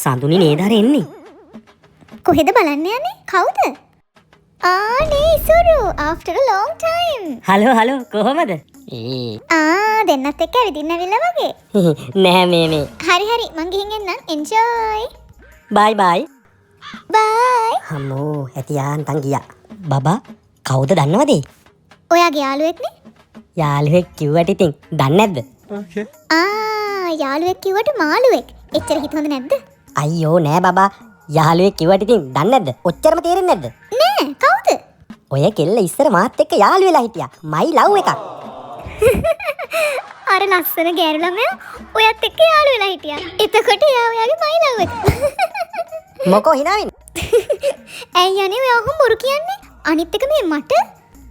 සඳුනි නේද අර එන්නේ? කොහෙද බලන්න යන්නේ? කවුද? නේ ඉසුරු after a long time. Hello කොහමද? දෙන්නත් එක්ක ඇවිදින්න ඇවිල්ලා වගේ. නෑ මේ. හරි මං ගිහින් එන්නම්. enjoy. bye. bye. අම්මෝ ඇතියාන්තන් ගියා. බබා කවුද දන්නවද? ඔයාගේ යාළුවෙක්නේ? යාළුවෙක් කිව්වට ඉතින් දන්නේ නැද්ද? Okay. යාළුවෙක් කිව්වට මාළුවෙක්. එච්චර හිත හොඳ නැද්ද? අයියෝ නෑ බබා. යාළුවෙක් කිව්වට ඉතින් දන්නේ නැද්ද? ඔච්චරම තේරෙන්නේ නැද්ද? නෑ කවුද? ඔය කෙල්ල ඉස්සර මාත් එක්ක යාළු වෙලා හිටියා. my love එකක්. අර ලස්සන ගෑනු ළමයා ඔයත් එක්ක යාළු වෙලා හිටියා. එතකොට එයා ඔයාගේ my love එක. මොකෝ hina වෙන්නේ? ඇයි අනේ ඔයා ඔහොම බොරු කියන්නේ? අනිත් එක මේ මට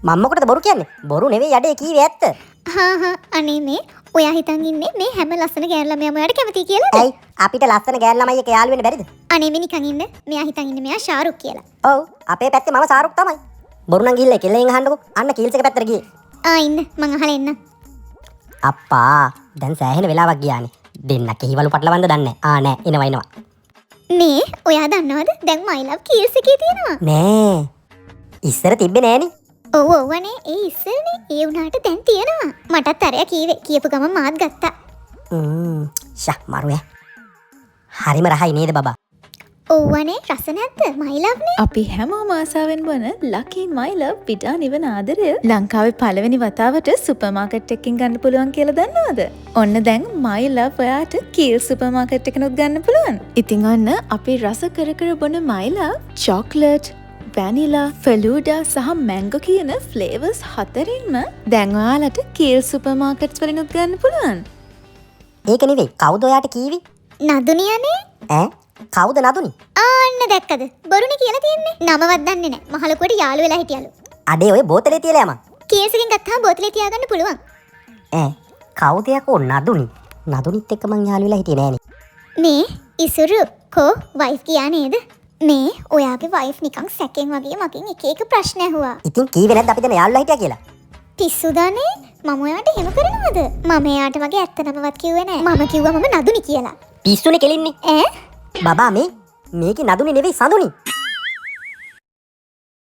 මම මොකටද බොරු කියන්නේ? බොරු නෙවෙයි යඩේ කීවේ ඇත්ත. අනේ මේ ඔයා හිතන් ඉන්නේ මේ හැම ලස්සන ගෑනු ළමයාම ඔයාට කැමතියි කියලාද? ඇයි අපිට ලස්සන ගෑනු ළමයි එක්ක යාළු වෙන්න බැරිද? අනේ මේ නිකන් ඉන්න. මෙයා හිතන් ඉන්නේ මෙයා ෂාරුක් කියලා. ඔව් අපේ පැත්තේ මම සාරුක් තමයි. බොරු නම් ගිහිල්ලා කෙල්ලෙන් අහන්නකෝ. අන්න කීල්ස් එක පැත්තට ගියේ. ඉන්න මං අහලා එන්න. අප්පා දැන් සෑහෙන වෙලාවක් ගියානේ. දෙන්නක් එහිවලු පටලවන්න දන්නේ නැහැ. නෑ එනවා. මේ ඔයා දන්නවද දැන් my love කීල්ස් එකේ තියෙනවා? නෑ. ඉස්සර තිබ්බේ නෑනේ. ඔව්වනේ ඒ ඉස්සරනේ. ඒ වුණාට දැන් තියෙනවා. මටත් අරයා කීවේ. කියපු ගමන් මාත් ගත්තා. මරුවේ. හරිම රහයි නේද බබා? ඔව්වනේ රස නැද්ද? my love නේ. අපි හැමෝම ආසාවෙන් වන Lucky My Love පිටා නිවන ආදරය ලංකාවේ පළවෙනි වතාවට සුපර් මාකට් එකකින් ගන්න පුළුවන් කියලා දන්නවද? ඔන්න දැන් My Love ඔයාට කීල් සුපර් මාකට් එකනොත් ගන්න පුළුවන්. ඉතින් ඔන්න අපි රස කර බොන My Love chocolate, vanilla, faluda සහ mango කියන flavors හතරෙන්ම දැන් ඔයාලට කීල් සුපර් මාකට්ස් වලිනුත් ගන්න පුළුවන්. ඒක නෙවෙයි. කවුද ඔයාට කීවි? නදුනියනේ. කවුද නදුනි? අන්න දැක්කද? බොරුනේ කියලා තියෙන්නේ. නමවත් දන්නේ නැහැ. මහලකුවට යාළු වෙලා හිටියලු. අඩේ ඔය බෝතලේ තියලා යම. කීස් එකෙන් ගත්තාම බෝතලේ තියාගන්න පුළුවන්. කවුද යකෝ නදුනි? නදුනිත් එක්ක මං යාළු වෙලා හිටියේ නෑනේ. මේ ඉසුරු කෝ වයිෆ් කියා නේද? මේ ඔයාගේ වයිෆ් නිකන් සැකෙන් වගේ මගෙන් එක ප්‍රශ්න ඇහුවා. ඉතින් කීවේ නැද්ද අපි දැන් යාළුලා හිටියා කියලා? පිස්සුදානේ මම ඔයාට එහෙම කරනවද? මම එයාට වගේ ඇත්ත නමවත් කිව්වේ නෑ. මම කිව්වා මම නදුනි කියලා. පිස්සුනේ කෙලින්නේ. බබා මේකේ නදුනි නෙවෙයි සඳුනි.